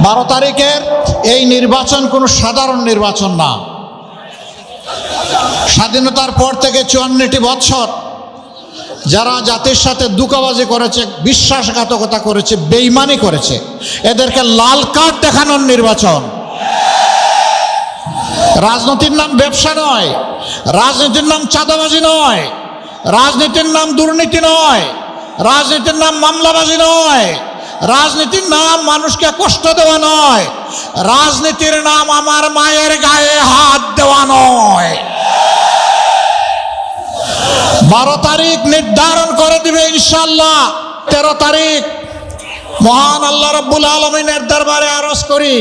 12 তারিখের এই নির্বাচন কোনো সাধারণ নির্বাচন না। স্বাধীনতার পর থেকে 54টি বছর যারা জাতির সাথে দুকাবাজি করেছে, বিশ্বাসঘাতকতা করেছে, বেঈমানি করেছে, এদেরকে লাল কার্ড দেখানোর নির্বাচন। রাজনীতির নাম ব্যবসা নয়, রাজনীতির নাম চাঁদাবাজি নয়, রাজনীতির নাম দুর্নীতি নয়, রাজনীতির নাম মামলাবাজি নয়, রাজনীতির নাম মানুষকে কষ্ট দেওয়া নয়, রাজনীতির নাম আমার মায়ের গায়ে হাত দেওয়া নয়। 12 তারিখ নির্ধারণ করে দিবে ইনশাআল্লাহ। 13 তারিখ মহান আল্লাহ রাব্বুল আলামিনের দরবারে আরজ করি,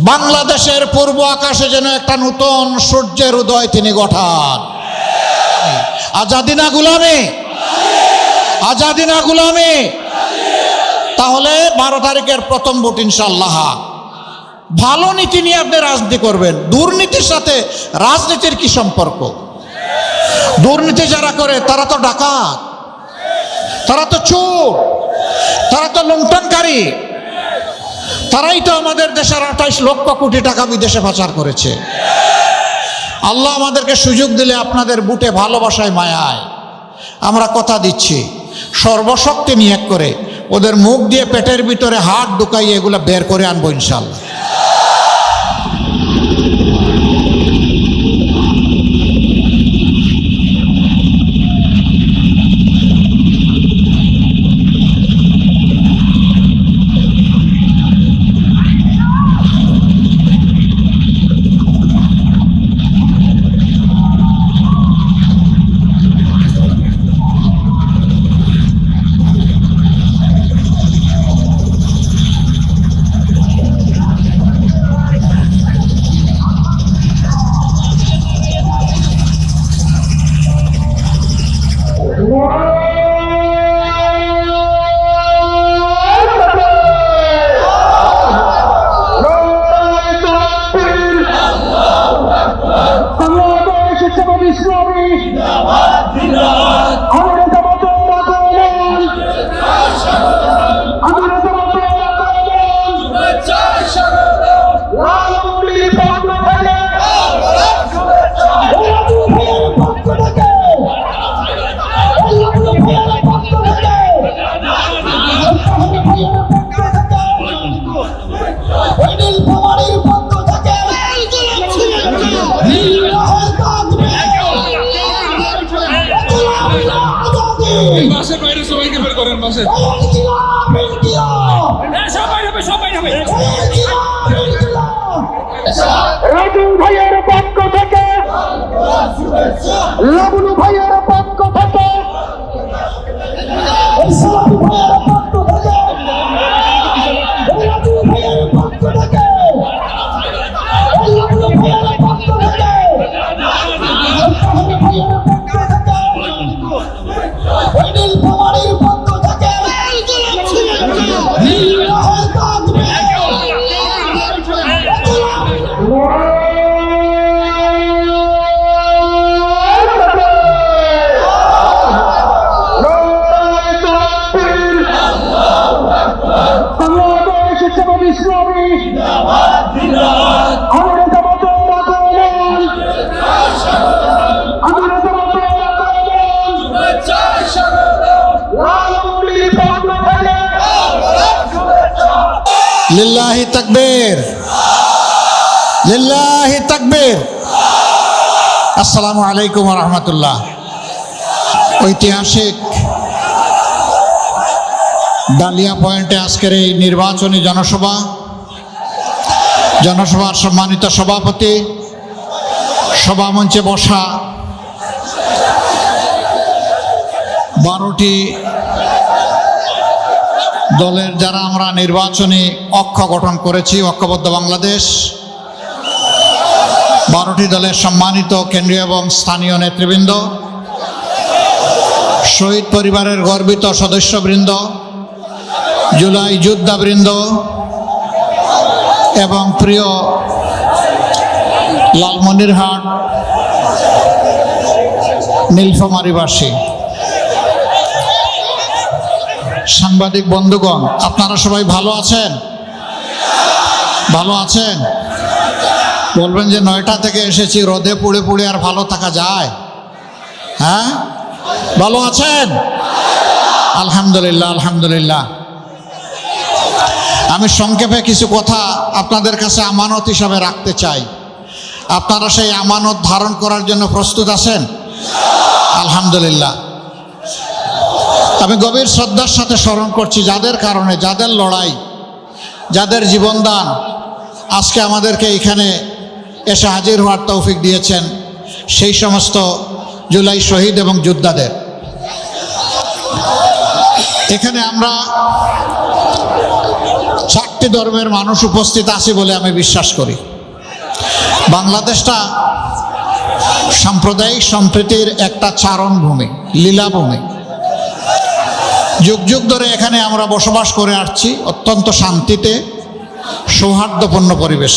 বাংলাদেশের পূর্ব আকাশে যেন একটা নতুন সূর্যের উদয় তিনি ঘটান। আজাদি না গুলামি, আজাদি না গুলামি। তাহলে 12 তারিখের প্রথম ভোট ইনশাআল্লাহ। ভালো নীতি নিয়ে আপনি রাজনীতি করবেন। দুর্নীতির সাথে রাজনীতির কি সম্পর্ক? দুর্নীতি যারা করে তারা তো ডাকাত, তারা তো চোর, তারা তো লুণ্ঠনকারী, তারাই তো আমাদের দেশের 28 লক্ষ কোটি টাকা বিদেশে পাচার করেছে। আল্লাহ আমাদেরকে সুযোগ দিলে আপনাদের বুটে ভালোবাসায় মায়ায় আমরা কথা দিচ্ছি, সর্বশক্তি নিয়োগ করে ওদের মুখ দিয়ে পেটের ভিতরে হাত ঢুকাইয়ে এগুলো বের করে আনবো ইনশাআল্লাহ। রাজু ভাইয়ের পক্ষ থেকে, লাবলু ভাইয়ের পক্ষ থেকে, ইসলামী ভাইয়ের পক্ষ থেকে, রাজু ভাইয়ের পক্ষ থেকে, লাবলু ভাইয়ের পক্ষ থেকে, ইসলামী ভাইয়ের পক্ষ থেকে, নীল কুমারীর পক্ষ থেকে, লিল্লাহি তাকবীর, লিল্লাহি তাকবীর। আসসালামু আলাইকুম ওয়া রাহমাতুল্লাহ। ঐতিহাসিক ডালিয়া পয়েন্টে আজকের এই নির্বাচনী জনসভার সম্মানিত সভাপতি, সভামঞ্চে বসা 12টি দলের যারা আমরা নির্বাচনী অক্ষ গঠন করেছি, ঐক্যবদ্ধ বাংলাদেশ, 12টি দলের সম্মানিত কেন্দ্রীয় এবং স্থানীয় নেতৃবৃন্দ, শহীদ পরিবারের গর্বিত সদস্যবৃন্দ, জুলাই যোদ্ধাবৃন্দ এবং প্রিয় লালমনিরহাট নীলফামারীবাসী, সাংবাদিক বন্ধুগণ, আপনারা সবাই ভালো আছেন? ভালো আছেন? বলবেন যে 9টা থেকে এসেছি, রোদে পুড়ে পুড়ে আর ভালো থাকা যায়? হ্যাঁ, ভালো আছেন? আলহামদুলিল্লাহ, আলহামদুলিল্লাহ। আমি সংক্ষেপে কিছু কথা আপনাদের কাছে আমানত হিসাবে রাখতে চাই। আপনারা সেই আমানত ধারণ করার জন্য প্রস্তুত আছেন? আলহামদুলিল্লাহ। আমি গভীর শ্রদ্ধার সাথে স্মরণ করছি যাদের কারণে, যাদের লড়াই, যাদের জীবনদান আজকে আমাদেরকে এখানে এসে হাজির হওয়ার তৌফিক দিয়েছেন, সেই সমস্ত জুলাই শহীদ এবং যোদ্ধাদের। এখানে আমরা 4টি ধর্মের মানুষ উপস্থিত আছি বলে আমি বিশ্বাস করি। বাংলাদেশটা সাম্প্রদায়িক সম্প্রীতির একটা চারণভূমি, লীলাভূমি। যুগ যুগ ধরে এখানে আমরা বসবাস করে আসছি অত্যন্ত শান্তিতে, সৌহার্দ্যপূর্ণ পরিবেশ।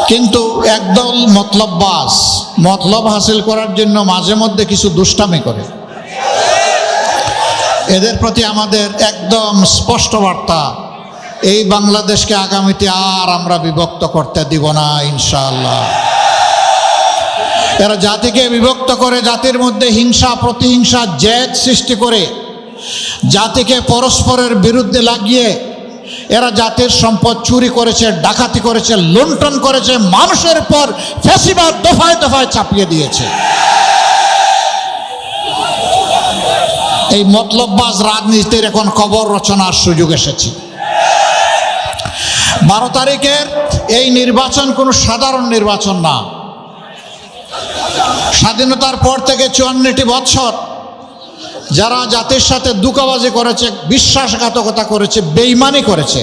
কিন্তু একদল মতলববাজ মতলব হাসিল করার জন্য মাঝে মধ্যে কিছু দুষ্টামি করে। এদের প্রতি আমাদের একদম স্পষ্ট বার্তা, এই বাংলাদেশকে আগামীতে আর আমরা বিভক্ত করতে দিব না ইনশাআল্লাহ। এরা জাতিকে বিভক্ত করে, জাতির মধ্যে হিংসা প্রতিহিংসা জেদ সৃষ্টি করে, জাতিকে পরস্পরের বিরুদ্ধে লাগিয়ে এরা জাতির সম্পদ চুরি করেছে, ডাকাতি করেছে, লুণ্ঠন করেছে, মানুষের পর ফ্যাসিবাদ দফায় দফায় চাপিয়ে দিয়েছে। এই মতলববাজ রাজনীতির এখন কবর রচনার সুযোগ এসেছে। 12 তারিখের এই নির্বাচন কোনো সাধারণ নির্বাচন না। স্বাধীনতার পর থেকে 54টি বছর যারা জাতির সাথে দুঃখবাজি করেছে, বিশ্বাসঘাতকতা করেছে, বেঈমানি করেছে,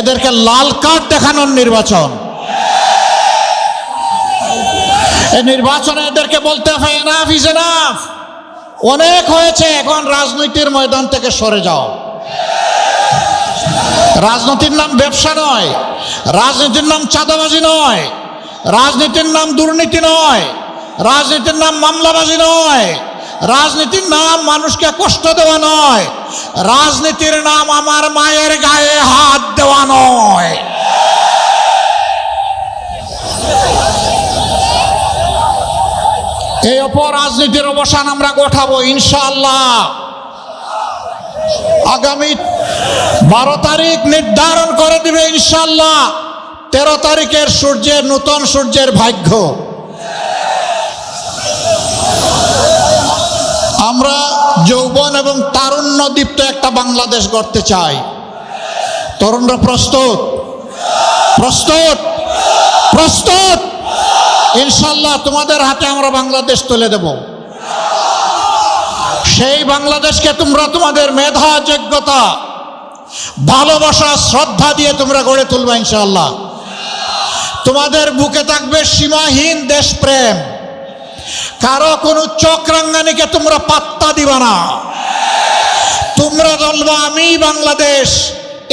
এদেরকে লাল কার্ড দেখানোর নির্বাচন। এই নির্বাচনে এদেরকে বলতে হবে এনাফ ইজ এনাফ, অনেক হয়েছে, এখন রাজনীতির ময়দান থেকে সরে যাও। রাজনীতির নাম ব্যবসা নয়, রাজনীতির নাম চাঁদাবাজি নয়, রাজনীতির নাম দুর্নীতি নয়, রাজনীতির নাম মামলাবাজি নয়, রাজনীতির নাম মানুষকে কষ্ট দেওয়া নয়, রাজনীতির নাম আমার মায়ের গায়ে হাত দেওয়া নয়। এই অপরাজনীতির অবসান আমরা ঘটাবো ইনশাআল্লাহ। আগামী 12 তারিখ নির্ধারণ করে দিবে ইনশাআল্লাহ 13 তারিখের সূর্যের, নূতন সূর্যের ভাগ্য। আমরা যৌবন এবং তারুণ্য দীপ্ত একটা বাংলাদেশ গড়তে চাই। তরুণরা প্রস্তুত? প্রস্তুত? প্রস্তুত? ইনশাআল্লাহ তোমাদের হাতে আমরা বাংলাদেশ তুলে দেব। সেই বাংলাদেশকে তোমরা তোমাদের মেধা, যোগ্যতা, ভালোবাসা, শ্রদ্ধা দিয়ে তোমরা গড়ে তুলবে ইনশাআল্লাহ। তোমাদের বুকে থাকবে সীমাহীন দেশপ্রেম, কারো কোনো চক্রাঙ্গানিকে তোমরা পাত্তা দিবা না। তোমরা বলবা আমি বাংলাদেশ,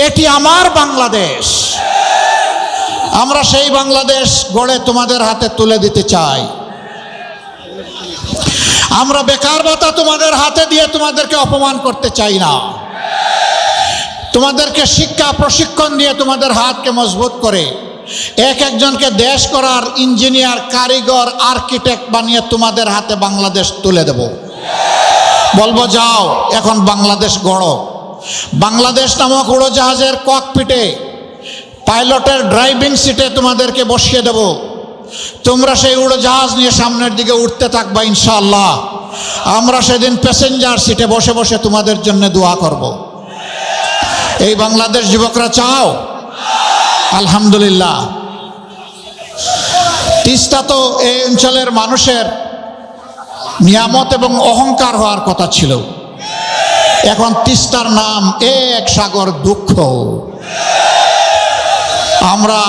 এটি আমার বাংলাদেশ। আমরা সেই বাংলাদেশ গড়ে তোমাদের হাতে তুলে দিতে চাই। আমরা বেকার ভাতা তোমাদের হাতে দিয়ে তোমাদেরকে অপমান করতে চাই না। তোমাদেরকে শিক্ষা প্রশিক্ষণ দিয়ে তোমাদের হাতকে মজবুত করে এক একজনকে দেশ করার ইঞ্জিনিয়ার, কারিগর, আর্কিটেক্ট বানিয়ে তোমাদের হাতে বাংলাদেশ তুলে দেব। বলবো যাও এখন বাংলাদেশ গড়ো। বাংলাদেশ নামক উড়োজাহাজের ককপিটে পাইলটের ড্রাইভিং সিটে তোমাদেরকে বসিয়ে দেব। তোমরা সেই উড়োজাহাজ নিয়ে সামনের দিকে উঠতে থাকবা ইনশাআল্লাহ। আমরা সেদিন প্যাসেঞ্জার সিটে বসে বসে তোমাদের জন্য দোয়া করব। এই বাংলাদেশ যুবকরা চাও? আলহামদুলিল্লাহ। তিস্তা তো এই অঞ্চলের মানুষের নিয়ামত এবং অহংকার হওয়ার কথা ছিল, এখন তিস্তার নাম এক সাগর দুঃখ। আমরা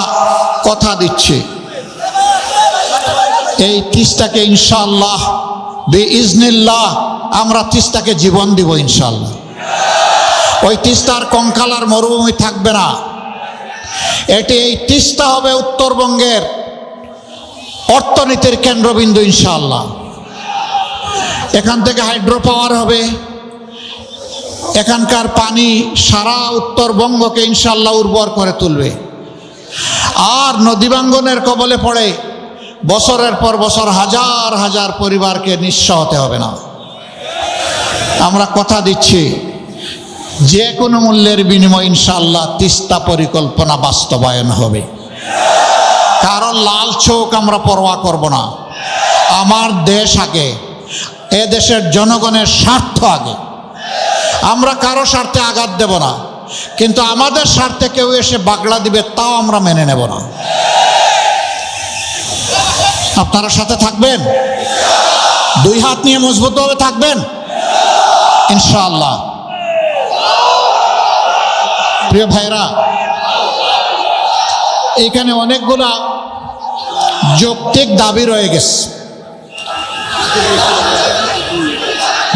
কথা দিচ্ছি এই তিস্তাকে ইনশাআল্লাহ বিইজনিল্লাহ আমরা তিস্তাকে জীবন দিব ইনশাআল্লাহ। ওই তিস্তার কঙ্কালার মরুভূমি থাকবে না। এটি এই তিস্তা হবে উত্তরবঙ্গের অর্থনীতির কেন্দ্রবিন্দু ইনশাআল্লাহ। এখান থেকে হাইড্রো পাওয়ার হবে, এখানকার পানি সারা উত্তরবঙ্গকে ইনশাল্লাহ উর্বর করে তুলবে। আর নদীবাঙ্গনের কবলে পড়ে বছরের পর বছর হাজার হাজার পরিবারকে নিঃস্ব হতে হবে না। আমরা কথা দিচ্ছি যে কোনো মূল্যের বিনিময় ইনশাআল্লাহ তিস্তা পরিকল্পনা বাস্তবায়ন হবে। কারণ লাল চোখ আমরা পরোয়া করব না। আমার দেশ আগে, এ দেশের জনগণের স্বার্থ আগে। আমরা কারো স্বার্থে আঘাত দেব না, কিন্তু আমাদের স্বার্থে কেউ এসে বাগড়া দিবে তাও আমরা মেনে নেব না। আপনারা সাথে থাকবেন? দুই হাত নিয়ে মজবুতভাবে থাকবেন ইনশাআল্লাহ। প্রিয় ভাইরা, এখানে অনেকগুলা যৌক্তিক দাবি রয়ে গেছে।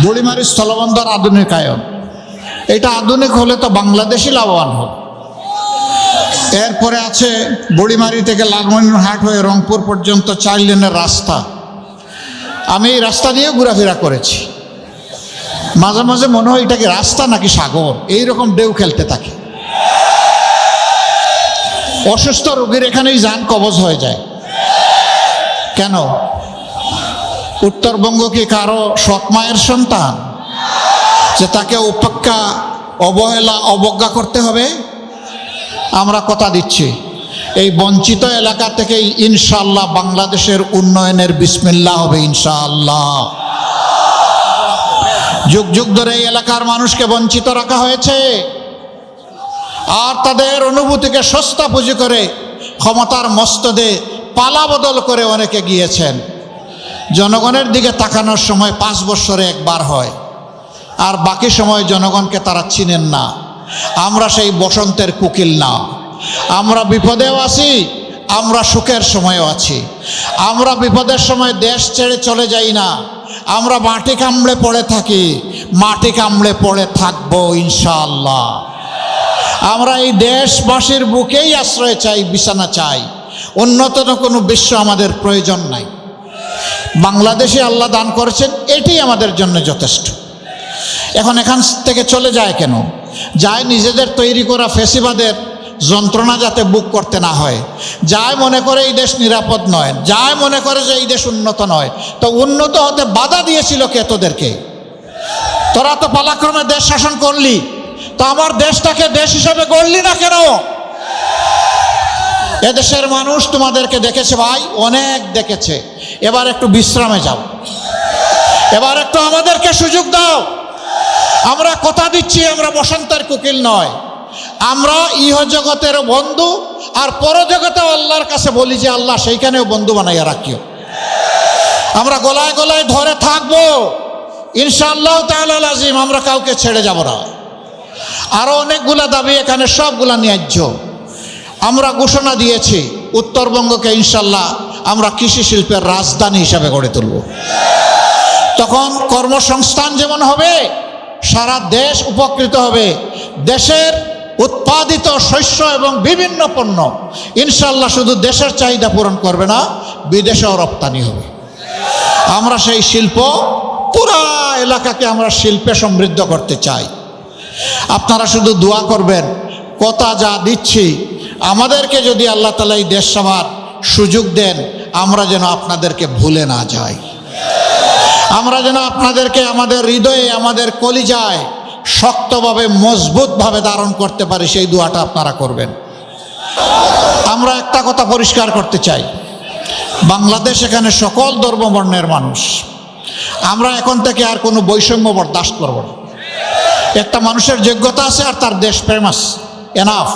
বুড়িমারি স্থলবন্দর আধুনিকায়ন, এটা আধুনিক হলে তো বাংলাদেশই লাভবান হবে। এরপরে আছে বুড়িমারি থেকে লালমনিরহাট হয়ে রংপুর পর্যন্ত 4 লেনের রাস্তা। আমি এই রাস্তা দিয়ে ঘোরাফেরা করেছি। মাঝে মাঝে মনে হয় এটা কি রাস্তা নাকি সাগর, এইরকম ঢেউ খেলতে থাকে। অসুস্থ রোগীর এখানেই যান কবজ হয়ে যায়। কেন? উত্তরবঙ্গ কি কারো সৎ মায়ের সন্তান যে তাকে উপেক্ষা, অবহেলা, অবজ্ঞা করতে হবে? আমরা কথা দিচ্ছি এই বঞ্চিত এলাকা থেকেই ইনশাআল্লাহ বাংলাদেশের উন্নয়নের বিসমিল্লাহ হবে ইনশাআল্লাহ। যুগ যুগ ধরে এই এলাকার মানুষকে বঞ্চিত রাখা হয়েছে, আর তাদের অনুভূতিকে সস্তা পুঁজি করে ক্ষমতার মস্তদে পালা বদল করে অনেকে গিয়েছেন। জনগণের দিকে তাকানোর সময় 5 বছরে একবার হয়, আর বাকি সময় জনগণকে তারা চিনেন না। আমরা সেই বসন্তের কোকিল না। আমরা বিপদেও আছি, আমরা সুখের সময়ও আছি। আমরা বিপদের সময় দেশ ছেড়ে চলে যাই না, আমরা মাটি কামড়ে পড়ে থাকি, মাটি কামড়ে পড়ে থাকবো ইনশাআল্লাহ। আমরা এই দেশবাসীর বুকেই আশ্রয় চাই, বিছানা চাই। উন্নত কোনো বিশ্ব আমাদের প্রয়োজন নাই। বাংলাদেশে আল্লাহ দান করেছেন, এটাই আমাদের জন্য যথেষ্ট। এখন এখান থেকে চলে যায় কেন? যায় নিজেদের তৈরি করা ফেসিবাদের যন্ত্রণা যাতে বুক করতে না হয়। যায় মনে করে এই দেশ নিরাপদ নয়, যায় মনে করে যে এই দেশ উন্নত নয়। তো উন্নত হতে বাধা দিয়েছিল কে তোদেরকে? তোরা তো পালাক্রমে দেশ শাসন করলি, তো আমার দেশটাকে দেশ হিসেবে গড়লি না কেন? এদেশের মানুষ তোমাদেরকে দেখেছে ভাই, অনেক দেখেছে। এবার একটু বিশ্রামে যাও, এবার একটু আমাদেরকে সুযোগ দাও। আমরা কথা দিচ্ছি, আমরা বসন্তের কোকিল নয়। আমরা ইহ জগতের বন্ধু, আর পরজগতেও আল্লাহর কাছে বলি যে আল্লাহ সেইখানেও বন্ধু বানাইয়া রাখিও। আমরা গলায় গলায় ধরে থাকবো ইনশাআল্লাহ তাআলা আজিম। আমরা কাউকে ছেড়ে যাব না। আরো অনেকগুলা দাবি এখানে, সবগুলা ন্যায্য। আমরা ঘোষণা দিয়েছি উত্তরবঙ্গকে ইনশাআল্লাহ আমরা কৃষি শিল্পের রাজধানী হিসাবে গড়ে তুলব। তখন কর্মসংস্থান যেমন হবে, সারা দেশ উপকৃত হবে। দেশের উৎপাদিত শস্য এবং বিভিন্ন পণ্য ইনশাআল্লাহ শুধু দেশের চাহিদা পূরণ করবে না, বিদেশেও রপ্তানি হবে। আমরা সেই শিল্প, পুরা এলাকাকে আমরা শিল্পে সমৃদ্ধ করতে চাই। আপনারা শুধু দোয়া করবেন। কথা যা দিচ্ছি, আমাদেরকে যদি আল্লাহ তাআলা এই দেশ সভার সুযোগ দেন, আমরা যেন আপনাদেরকে ভুলে না যাই। আমরা যেন আপনাদেরকে আমাদের হৃদয়ে, আমাদের কলিজায় শক্তভাবে, মজবুতভাবে ধারণ করতে পারি, সেই দোয়াটা আপনারা করবেন। আমরা একটা কথা পরিষ্কার করতে চাই, বাংলাদেশ এখানে সকল ধর্ম বর্ণের মানুষ। আমরা এখন থেকে আর কোনো বৈষম্য বরদাস্ত করব না। একটা মানুষের যোগ্যতা আছে আর তার দেশপ্রেম আছে, এনাফ।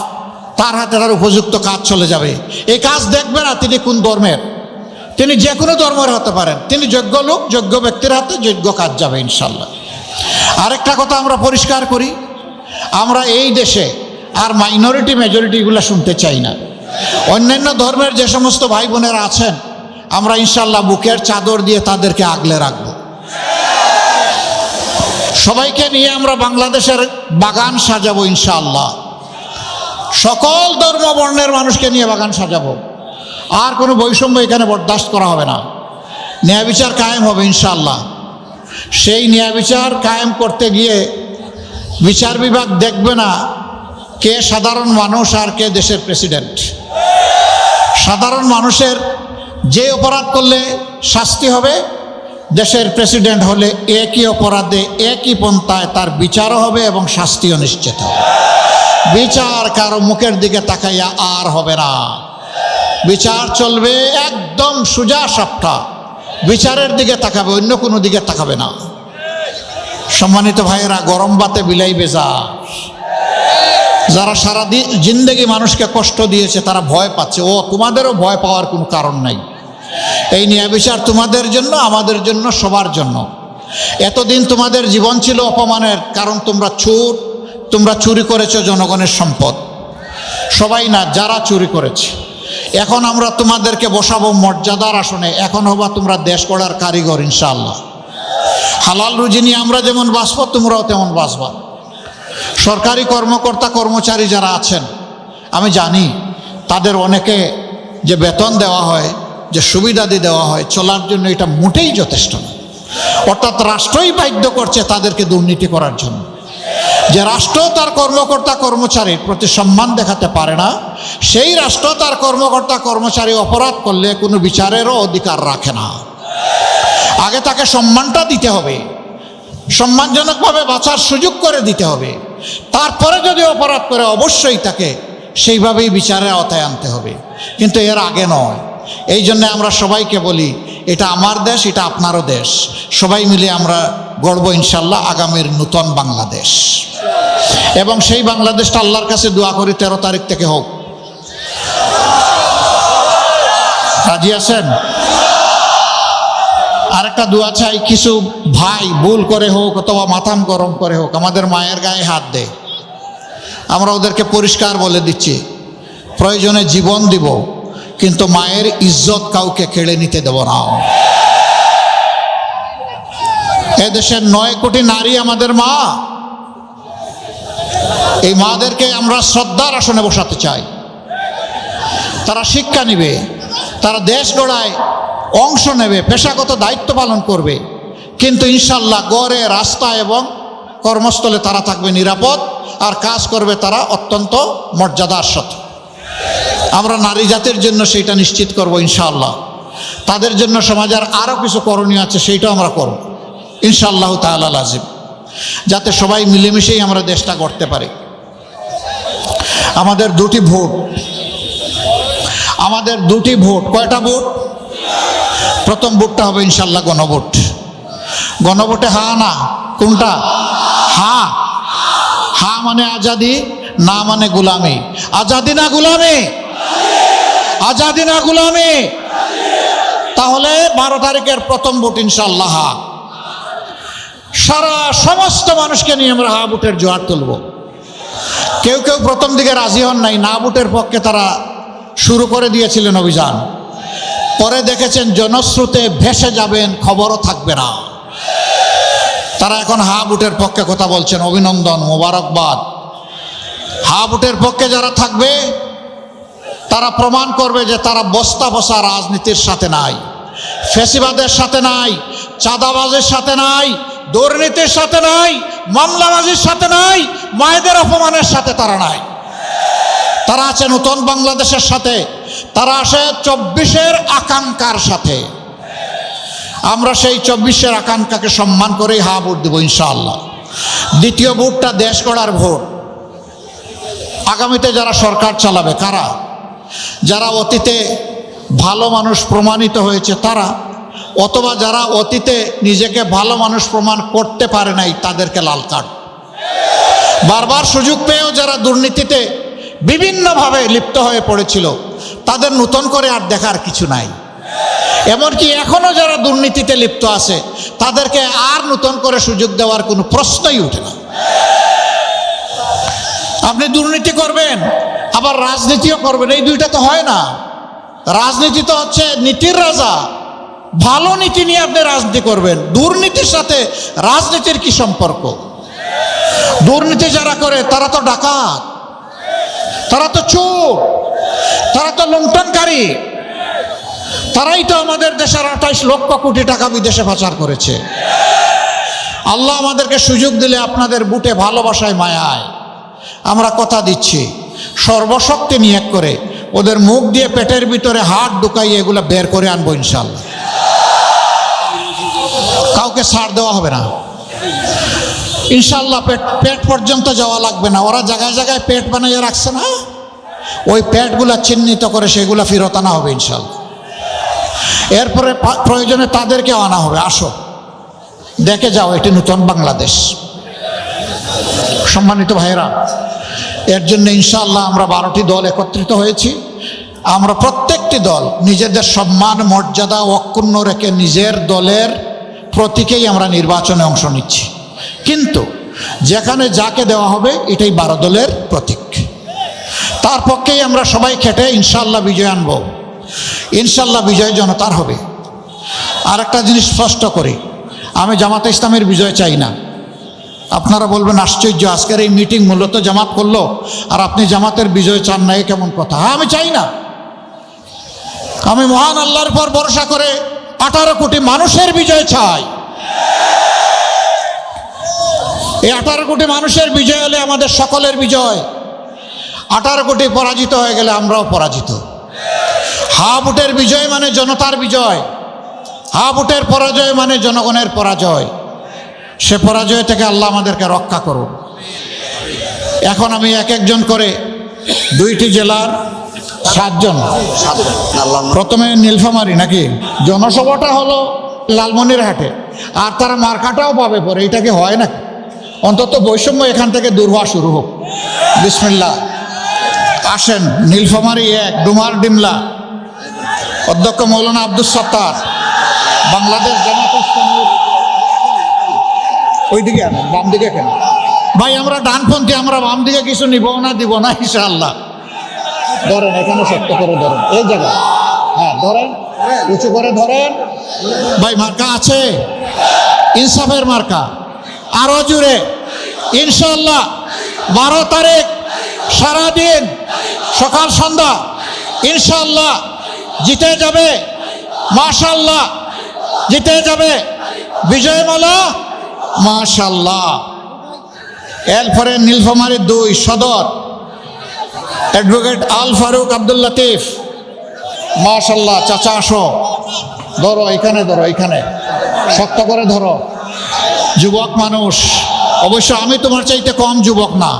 তার হাতে তার উপযুক্ত কাজ চলে যাবে। এই কাজ দেখবে না তিনি কোন ধর্মের, তিনি যে কোনো ধর্মের হতে পারেন। তিনি যোগ্য লোক, যোগ্য ব্যক্তির হাতে যোগ্য কাজ যাবে ইনশাল্লাহ। আরেকটা কথা আমরা পরিষ্কার করি, আমরা এই দেশে আর মাইনরিটি মেজরিটিগুলো শুনতে চাই না। অন্যান্য ধর্মের যে সমস্ত ভাই বোনেরা আছেন, আমরা ইনশাল্লাহ বুকের চাদর দিয়ে তাদেরকে আগলে রাখব। সবাইকে নিয়ে আমরা বাংলাদেশের বাগান সাজাবো ইনশাআল্লাহ। সকল ধর্ম বর্ণের মানুষকে নিয়ে বাগান সাজাবো। আর কোনো বৈষম্য এখানে বরদাস্ত করা হবে না। ন্যায় বিচার কায়েম হবে ইনশাআল্লাহ। সেই ন্যায় বিচার কায়েম করতে গিয়ে বিচার বিভাগ দেখবে না কে সাধারণ মানুষ আর কে দেশের প্রেসিডেন্ট। সাধারণ মানুষের যে অপরাধ করলে শাস্তি হবে, দেশের প্রেসিডেন্ট হলে একই অপরাধে একই পন্থায় তার বিচারও হবে এবং শাস্তিও নিশ্চিত হবে। বিচার কারো মুখের দিকে তাকাইয়া আর হবে না, বিচার চলবে একদম সোজা সাপটা, বিচারের দিকে তাকাবে, অন্য কোনো দিকে তাকাবে না। সম্মানিত ভাইয়েরা, গরম বাতে বিলাই বেজা, যারা সারা জিন্দেগি মানুষকে কষ্ট দিয়েছে তারা ভয় পাচ্ছে। ও তোমাদেরও ভয় পাওয়ার কোনো কারণ নাই। এই ন্যায় বিচার তোমাদের জন্য, আমাদের জন্য, সবার জন্য। এতদিন তোমাদের জীবন ছিল অপমানের, কারণ তোমরা চুরি করেছো জনগণের সম্পদ। সবাই না, যারা চুরি করেছে। এখন আমরা তোমাদেরকে বসাবো মর্যাদার আসনে, এখন হবা তোমরা দেশ গড়ার কারিগর ইনশাআল্লাহ। হালাল রুজি নিয়ে আমরা যেমন বাঁচবো তোমরাও তেমন বাঁচবা। সরকারি কর্মকর্তা কর্মচারী যারা আছেন, আমি জানি তাদের অনেকে যে বেতন দেওয়া হয়, যে সুবিধাদি দেওয়া হয়, চলার জন্য এটা মোটেই যথেষ্ট না। অর্থাৎ রাষ্ট্রই বাধ্য করছে তাদেরকে দুর্নীতি করার জন্য। যে রাষ্ট্র তার কর্মকর্তা কর্মচারীর প্রতি সম্মান দেখাতে পারে না, সেই রাষ্ট্র তার কর্মকর্তা কর্মচারী অপরাধ করলে কোনো বিচারেরও অধিকার রাখে না। আগে তাকে সম্মানটা দিতে হবে, সম্মানজনকভাবে বাঁচার সুযোগ করে দিতে হবে। তারপরে যদি অপরাধ করে অবশ্যই তাকে সেইভাবেই বিচারের আওতায় আনতে হবে, কিন্তু এর আগে নয়। এই জন্য আমরা সবাইকে বলি, এটা আমার দেশ, এটা আপনারও দেশ। সবাই মিলে আমরা গড়ব ইনশাল্লাহ আগামীর নূতন বাংলাদেশ। এবং সেই বাংলাদেশটা আল্লাহর কাছে দোয়া করি 13 তারিখ থেকে হোক। রাজি আছেন? আরেকটা দোয়া চাই, কিছু ভাই ভুল করে হোক অথবা মাথাম গরম করে হোক আমাদের মায়ের গায়ে হাত দেয়, আমরা ওদেরকে পরিষ্কার বলে দিচ্ছি, প্রয়োজনে জীবন দিব, কিন্তু মায়ের ইজ্জত কাউকে কেড়ে নিতে দেব না। এদেশের 9 কোটি নারী আমাদের মা। এই মাদেরকে আমরা শ্রদ্ধার আসনে বসাতে চাই। তারা শিক্ষা নিবে, তারা দেশ গড়ায় অংশ নেবে, পেশাগত দায়িত্ব পালন করবে, কিন্তু ইনশাল্লাহ গড়ে, রাস্তা এবং কর্মস্থলে তারা থাকবে নিরাপদ, আর কাজ করবে তারা অত্যন্ত মর্যাদার সাথে। আমরা নারী জাতির জন্য সেইটা নিশ্চিত করব ইনশাআল্লাহ। তাদের জন্য সমাজের আরও কিছু করণীয় আছে, সেইটাও আমরা করব ইনশাআল্লাহ তাআলা লাজিম, যাতে সবাই মিলেমিশেই আমরা দেশটা গড়তে পারি। আমাদের 2টি ভোট, আমাদের 2টি ভোট। কয়টা ভোট? প্রথম ভোটটা হবে ইনশাআল্লাহ গণভোট। গণভোটে হা না, কোনটা? হা। হা মানে আজাদি, না মানে গোলামি। আজাদি না গোলামি? আজাদি না গোলামি? তাহলে 12 তারিখের প্রথম ভোট ইনশাআল্লাহ হা। সারা সমস্ত মানুষকে নিয়ে আমরা হা ভোটের জোয়ার তুলব। কেউ কেউ প্রথম দিকে রাজি হন নাই, না ভোটের পক্ষে তারা শুরু করে দিয়েছিলেন অভিযান। পরে দেখেছেন জনস্রোতে ভেসে যাবেন, খবরও থাকবে না। তারা এখন হা ভোটের পক্ষে কথা বলছেন। অভিনন্দন, মোবারকবাদ। হা ভোটের পক্ষে যারা থাকবে তারা প্রমাণ করবে যে তারা বস্তা বসা রাজনীতির সাথে নাই, ফ্যাসিবাদের সাথে নাই, চাঁদাবাজের সাথে নাই, দুর্নীতির সাথে নাই, মামলাবাজির সাথে নাই, মায়েদের অপমানের সাথে তারা নাই। তারা আছে নতুন বাংলাদেশের সাথে, তারা আসে 24-এর আকাঙ্ক্ষার সাথে। আমরা সেই 24-এর আকাঙ্ক্ষাকে সম্মান করেই হা ভোট দেব ইনশাআল্লাহ। দ্বিতীয় ভোটটা দেশ গড়ার ভোট। আগামীতে যারা সরকার চালাবে কারা? যারা অতীতে ভালো মানুষ প্রমাণিত হয়েছে তারা, অথবা যারা অতীতে নিজেকে ভালো মানুষ প্রমাণ করতে পারে নাই তাদেরকে লাল কার্ড। বারবার সুযোগ পেয়েও যারা দুর্নীতিতে বিভিন্নভাবে লিপ্ত হয়ে পড়েছিল তাদের নতুন করে আর দেখার কিছু নাই। এমনকি এখনো যারা দুর্নীতিতে লিপ্ত আছে তাদেরকে আর নতুন করে সুযোগ দেওয়ার কোনো প্রশ্নই উঠে না। আপনি দুর্নীতি করবেন আবার রাজনীতিও করবেন, এই দুইটা তো হয় না। রাজনীতি তো হচ্ছে নীতির রাজা। ভালো নীতি নিয়ে আপনি রাজনীতি করবেন, দুর্নীতির সাথে রাজনীতির কি সম্পর্ক? দুর্নীতি যারা করে তারা তো ডাকাত, তারা তো চোর, তারা তো লুণ্ঠনকারী। তারাই তো আমাদের দেশের 28 লক্ষ কোটি টাকা বিদেশে পাচার করেছে। আল্লাহ আমাদেরকে সুযোগ দিলে আপনাদের বুটে ভালোবাসায় মায়ায় আমরা কথা দিচ্ছি, সর্বশক্তি নিয়োগ করে ওদের মুখ দিয়ে পেটের ভিতরে হাত ঢুকাই এগুলো বের করে আনবো ইনশাল্লাহ। কাউকে ছাড় দেওয়া হবে না ইনশাল্লাহ। পেট পর্যন্ত যাওয়া লাগবে না। ওরা জায়গায় জায়গায় পেট বানিয়ে রাখছে না, ওই পেটগুলা চিহ্নিত করে সেগুলা ফেরত আনা হবে ইনশাল্লাহ। এরপরে প্রয়োজনে তাদেরকেও আনা হবে, আসো দেখে যাও এটি নতুন বাংলাদেশ। সম্মানিত ভাইয়েরা, এর জন্য ইনশাআল্লাহ আমরা 12টি দল একত্রিত হয়েছি। আমরা প্রত্যেকটি দল নিজেদের সম্মান মর্যাদা অক্ষুণ্ণ রেখে নিজের দলের প্রতীকেই আমরা নির্বাচনে অংশ নিচ্ছি, কিন্তু যেখানে যাকে দেওয়া হবে এটাই 12 দলের প্রতীক। তার পক্ষেই আমরা সবাই খেটে ইনশাআল্লাহ বিজয় আনব। ইনশাআল্লাহ বিজয় জনতার হবে। আর একটা জিনিস স্পষ্ট করি, আমি জামাতে ইসলামের বিজয় চাই না। আপনারা বলবেন আশ্চর্য, আজকের এই মিটিং মূলত জামাত করলো আর আপনি জামাতের বিজয় চান না, এ কেমন কথা? হ্যাঁ, আমি চাই না। আমি মহান আল্লাহর উপর ভরসা করে 18 কোটি মানুষের বিজয় চাই। এই 18 কোটি মানুষের বিজয় হলে আমাদের সকলের বিজয়। 18 কোটি পরাজিত হয়ে গেলে আমরাও পরাজিত। হাফ ভোটের বিজয় মানে জনতার বিজয়, হাফ ভোটের পরাজয় মানে জনগণের পরাজয়। সে পরাজয় থেকে আল্লাহ আমাদেরকে রক্ষা করুন। এখন আমি এক একজন করে 2টি জেলার 7 জন, প্রথমে নীলফামারী নাকি জনসভাটা হলো লালমনিরহাটে, আর তারা মার্কাটাও পাবে পরে, এটা কি হয় না? অন্তত বৈষম্য এখান থেকে দূর হওয়া শুরু হোক। বিসমিল্লাহ, আসেন। নীলফামারী 1 ডুমার ডিমলা, অধ্যক্ষ মৌলানা আব্দুস সত্তার, বাংলাদেশ জামাত ইসলামী। ওইদিকে আনেন, বাম দিকে কেন ভাই? আমরা ডানপন্থী, আমরা বাম দিকে কিছু নিব না, দিব না ইনশাআল্লাহ। ধরেন, এখানে শক্ত করে ধরেন, এই জায়গা, হ্যাঁ ধরেন, উঁচু করে ধরেন ভাই। মার্কা আছে, ইনসাফের মার্কা। আরো জুড়ে ইনশাআল্লাহ 12 তারিখ সারাদিন সকাল সন্ধ্যা ইনশাআল্লাহ জিতে যাবে, মাশাআল্লাহ জিতে যাবে বিজয়মালা, মাশাআল্লাহ। এরপরে নীলফামারী 2 সদর অ্যাডভোকেট আল ফারুক আব্দুল লতিফ, মাশাআল্লাহ। চাচা আসো, ধরো এখানে, ধরো এখানে, শক্ত করে ধরো। যুবক মানুষ, অবশ্য আমি তোমার চাইতে কম যুবক না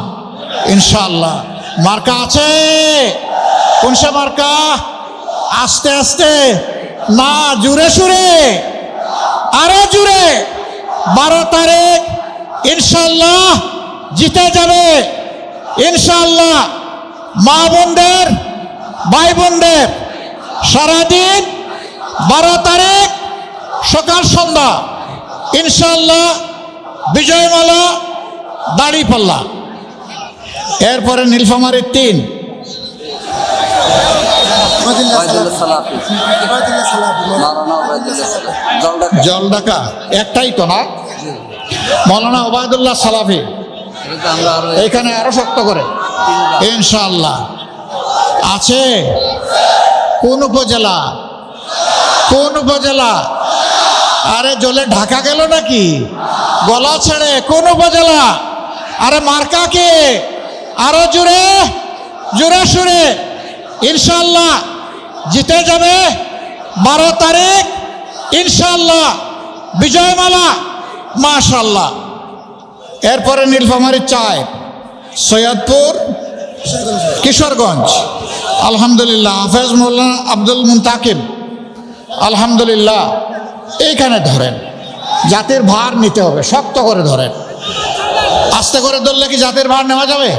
ইনশাআল্লাহ। মার্কা আছে, কোন সে মার্কা? আস্তে আস্তে না, জুড়ে সুরে, আরো জুড়ে। 12 তারিখ ইনশাআল্লাহ জিতে যাবে ইনশাআল্লাহ। মা বোনদের, ভাই বোনদের সারাদিন 12 তারিখ সকাল সন্ধ্যা ইনশাআল্লাহ বিজয়মালা, দাড়িপাল্লা। এরপরে নীলফামারীর 3 জলঢাকা, একটাই তো না? মৌলানা ওবায়দুল্লাহ সালাফি, এখানে আরো শক্ত করে ইনশাআল্লাহ আছে। কোন উপজেলা? কোন উপজেলা? আরে জলে ঢাকা গেল নাকি? গলা ছেড়ে কোন উপজেলা? আরে মার্কা কে? আরো জুড়ে, জুড়ে সুরে ইনশাআল্লাহ জিতে যাবে 12 তারিখ ইনশাআল্লাহ বিজয়মালা, মাশাআল্লাহ। এরপরে নীলফামারী 4 সৈয়দপুর কিশোরগঞ্জ, আলহামদুলিল্লাহ। হাফেজ মৌলানা আব্দুল মুন্তাকিব, আলহামদুলিল্লাহ। এইখানে ধরেন, জাতির ভার নিতে হবে, শক্ত করে ধরেন। আস্তে করে ধরলে কি জাতির ভার নেওয়া যাবে?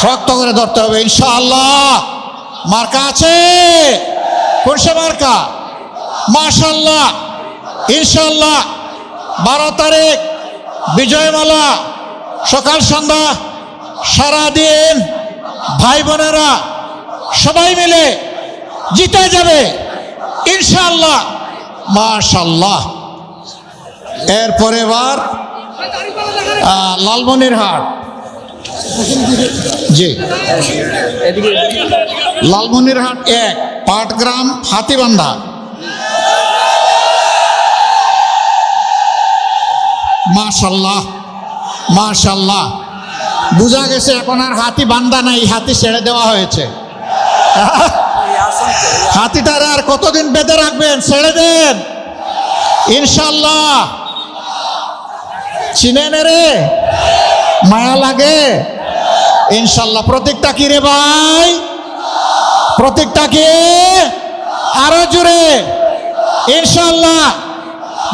শক্ত করে ধরতে হবে ইনশাআল্লাহ। মার্কা আছে, কোন সে মার্কা? মাশাআল্লাহ ইনশাআল্লাহ 12 তারিখ বিজয়মালা, সকাল সন্ধ্যা সারাদিন ভাই বোনেরা সবাই মিলে জিতে যাবে ইনশাআল্লাহ, মাশাআল্লাহ। এরপরে এবার লালমনিরহাট, জি লালমনিরহাট 1 পাটগ্রাম হাতিবান্ধা, মাশাল্লাহ মাশাল্লাহ। বোঝা গেছে এখন আর হাতি বান্ধা নাই, হাতি ছেড়ে দেওয়া হয়েছে। হাতিটারে আর কতদিন বেঁধে রাখবেন? ছেড়ে দেন ইনশাল্লাহ। চিনেন রে, মায়া লাগে ইনশাল্লাহ। প্রতীকটা কি রে ভাই? প্রতীকটা কি? আরো জোরে ইনশাল্লাহ।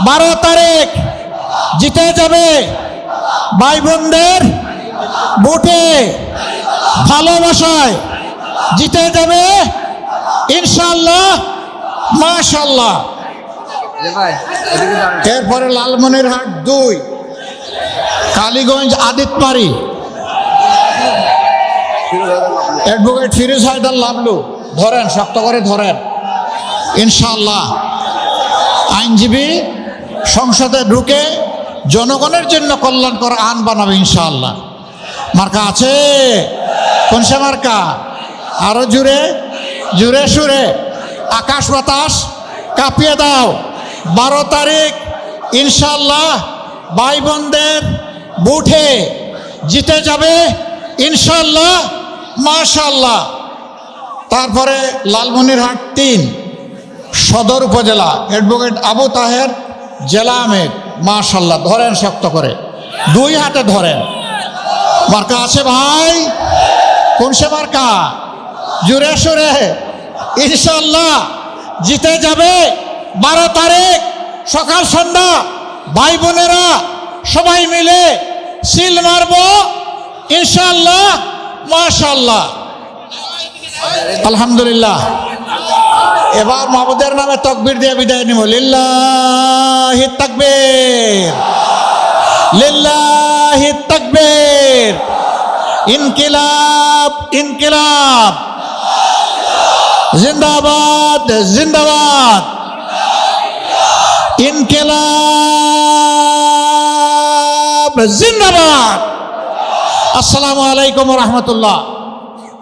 12 তারিখ জিতে যাবে ভাই বোনদের ভোটে, ভালোবাসায় জিতে যাবে ইনশাল্লাহ মাশাল্লাহ। এরপরে লালমনিরহাট 2, কালীগঞ্জ আদিতমারি, অ্যাডভোকেট ফিরোজ হায়দার লাবলু। ধরেন, শক্ত করে ধরেন ইনশাল্লাহ। আইনজীবী সংসদে ঢুকে জনগণের জন্য কল্যাণকর আইন বানাবে ইনশাআল্লাহ। মার্কা আছে? কোন সে মার্কা? আরো জুড়ে জুড়ে সুরে আকাশ বাতাস কাঁপিয়ে দাও। 12 তারিখ ইনশাআল্লাহ ভাই বোনদের বুথে জিতে যাবে ইনশাআল্লাহ মাশাআল্লাহ। তারপরে লালমনিরহাট 3 সদর উপজেলা, অ্যাডভোকেট আবু তাহের জেলা আহমেদ। মাশাআল্লাহ, ধরেন শক্ত করে, 2 হাতে ধরেন। মার্কা আছে ভাই? কোন সে মার্কা? জুড়ে সুরে ইনশাআল্লাহ জিতে যাবে। 12 তারিখ সকাল সন্ধ্যা ভাই বোনেরা সবাই মিলে সিল মারব ইনশাআল্লাহ মাশাআল্লাহ। আলহামদুলিল্লাহ। এবার মাহবুদের নামে তাকবীর দিয়ে বিদায় নিব। লিল্লাহি তাকবীর, লিল্লাহি তাকবীর। ইনকিলাব ইনকিলাব, জিন্দাবাদ জিন্দাবাদ। ইনকিলাব জিন্দাবাদ। আসসালামু আলাইকুম ওয়া রাহমাতুল্লাহ।